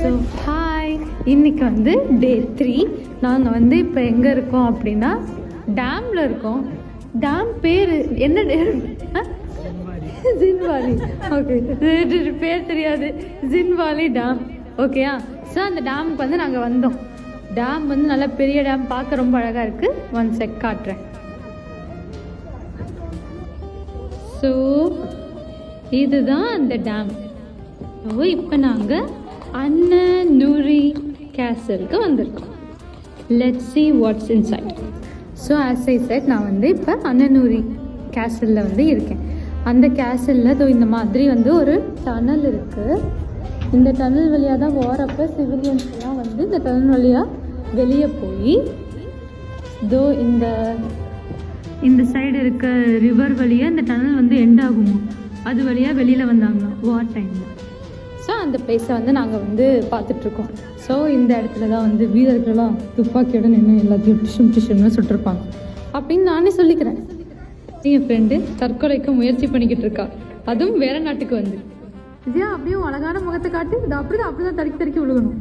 So hi, இன்னைக்கு வந்து டே 3. நாங்கள் வந்து இப்போ எங்கே இருக்கோம் அப்படின்னா டேமில் இருக்கோம். டேம் பேர் என்ன? ஜின்வாலி. ஓகே, பேர் தெரியாது. ஜின்வாலி டேம். ஓகேயா? ஸோ அந்த டேமுக்கு வந்து நாங்கள் வந்தோம். டேம் வந்து நல்ல பெரிய டேம், பார்க்க ரொம்ப அழகாக இருக்குது. ஒன் செக் காட்டுறேன். ஸோ இதுதான் அந்த டேம். ஸோ இப்போ நாங்கள் அன்னநூரி கேசலுக்கு வந்திருக்கோம். Let's see watts inside. So as I set, நான் வந்து இப்போ அன்னநூரி கேசலில் வந்து இருக்கேன். அந்த கேசலில் இதோ இந்த மாதிரி வந்து ஒரு டனல் இருக்குது. இந்த டனல் வழியாக தான் போகிறப்ப சிவிலியன்ஸ்லாம் வந்து இந்த டனல் வழியாக வெளியே போய் இதோ இந்த சைடு இருக்க ரிவர் வழியாக இந்த டனல் வந்து எண்ட் ஆகுமா, அது வழியாக வெளியில் வந்தாங்க வார் டைமில். ஸோ அந்த பிளேஸை வந்து நாங்கள் வந்து பார்த்துட்ருக்கோம். ஸோ இந்த இடத்துல தான் வந்து வீரர்கள்லாம் துப்பாக்கியோட நின்று எல்லாத்தையும் டிஷம்னு சுட்டிருப்பாங்க அப்படின்னு நானே சொல்லிக்கிறேன். என் ஃப்ரெண்டு தற்கொலைக்கு முயற்சி பண்ணிக்கிட்டு இருக்கா, அதுவும் வேற நாட்டுக்கு வந்து. விஜயா அப்படியே அழகான முகத்தை காட்டு, இது அப்படிதான் தடுக்கி விழுகணும்.